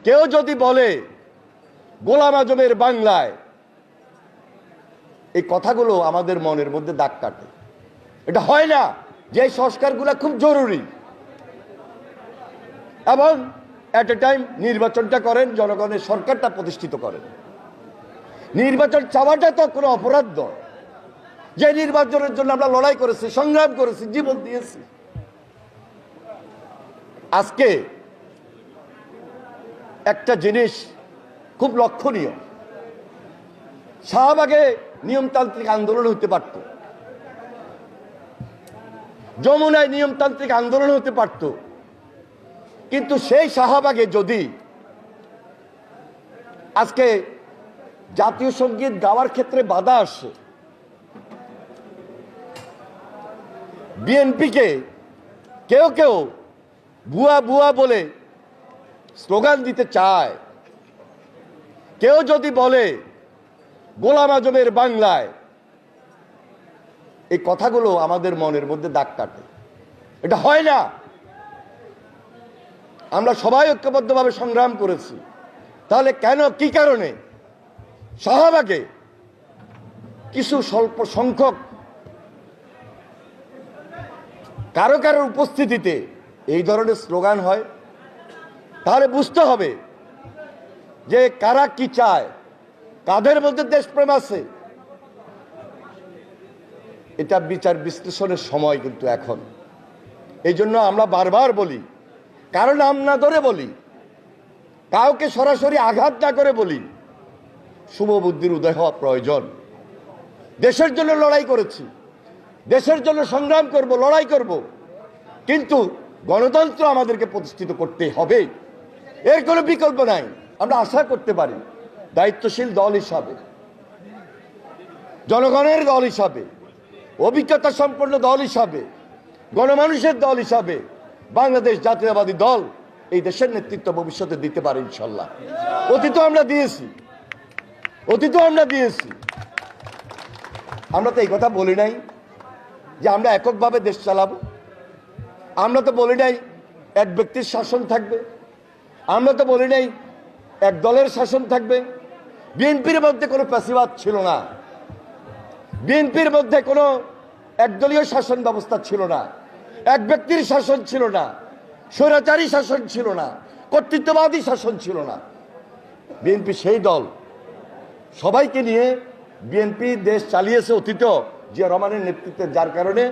কেউ যদি বলে গোলাম আজমের বাংলায়, এই কথাগুলো আমাদের মনের মধ্যে দাগ কাটে। এটা হয় না যে সংস্কারগুলো খুব জরুরি, এবং এট এ টাইম নির্বাচনটা করেন, জনগণের সরকারটা প্রতিষ্ঠিত করেন। নির্বাচন চাওয়াটা তো কোনো অপরাধ নয়। যে নির্বাচনের জন্য আমরা লড়াই করেছি, সংগ্রাম করেছি, জীবন দিয়েছি। আজকে একটা জিনিস খুব লক্ষণীয়, শাহবাগে নিয়মতান্ত্রিক আন্দোলন হতে পারত, যমুনায় নিয়মতান্ত্রিক আন্দোলন হতে পারত, কিন্তু সেই শাহবাগে যদি আজকে জাতীয় সঙ্গীত গাওয়ার ক্ষেত্রে বাধা আসে, বিএনপিকে কেউ কেউ ভুয়া ভুয়া বলে স্লোগান দিতে চায়, কেউ যদি বলে গোলাম আজমের বাংলায়, এই কথাগুলো আমাদের মনের মধ্যে দাগ কাটে। এটা হয় না। আমরা সবাই ঐক্যবদ্ধভাবে সংগ্রাম করেছি, তাহলে কেন, কি কারণে শাহবাগে কিছু স্বল্প সংখ্যক কারো কারোর উপস্থিতিতে এই ধরনের স্লোগান হয়? তাহলে বুঝতে হবে যে কারা কি চায়, কাদের মধ্যে দেশপ্রেম আছে। এটা বিচার বিশ্লেষণের সময় কিন্তু এখন। এই জন্য আমরা বারবার বলি, কারণ নাম না ধরে বলি, কাউকে সরাসরি আঘাত না করে বলি, শুভবুদ্ধির উদয় হওয়া প্রয়োজন। দেশের জন্য লড়াই করেছি, দেশের জন্য সংগ্রাম করব, লড়াই করব, কিন্তু গণতন্ত্র আমাদেরকে প্রতিষ্ঠিত করতে হবে, এর কোনো বিকল্প নাই। আমরা আশা করতে পারি দায়িত্বশীল দল হিসাবে, জনগণের দল হিসাবে, অভিজ্ঞতা সম্পন্ন দল হিসাবে, গণমানুষের দল হিসাবে বাংলাদেশ জাতীয়তাবাদী দল এই দেশের নেতৃত্ব ভবিষ্যতে দিতে পারে ইনশাল্লাহ। অতীতও আমরা দিয়েছি। আমরা তো এই কথা বলি নাই যে আমরা এককভাবে দেশ চালাবো। আমরা তো বলি নাই এক ব্যক্তির শাসন থাকবে। আমরা তো বলি নাই এক দলের শাসন থাকবে। বিএনপির মধ্যে কোনো ফ্যাসিবাদ ছিল না, বিএনপির মধ্যে কোনো একদলীয় শাসন ব্যবস্থা ছিল না, এক ব্যক্তির শাসন ছিল না, স্বৈরাচারী শাসন ছিল না, কর্তৃত্ববাদী শাসন ছিল না। বিএনপি সেই দল, সবাইকে নিয়ে বিএনপি দেশ চালিয়েছে অতীত জিয়া রহমানের নেতৃত্বে, যার কারণে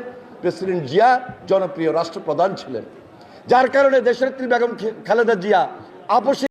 প্রেসিডেন্ট জিয়া জনপ্রিয় রাষ্ট্রপ্রধান ছিলেন, যার কারণে দেশনেত্রী বেগম খালেদা জিয়া আপসী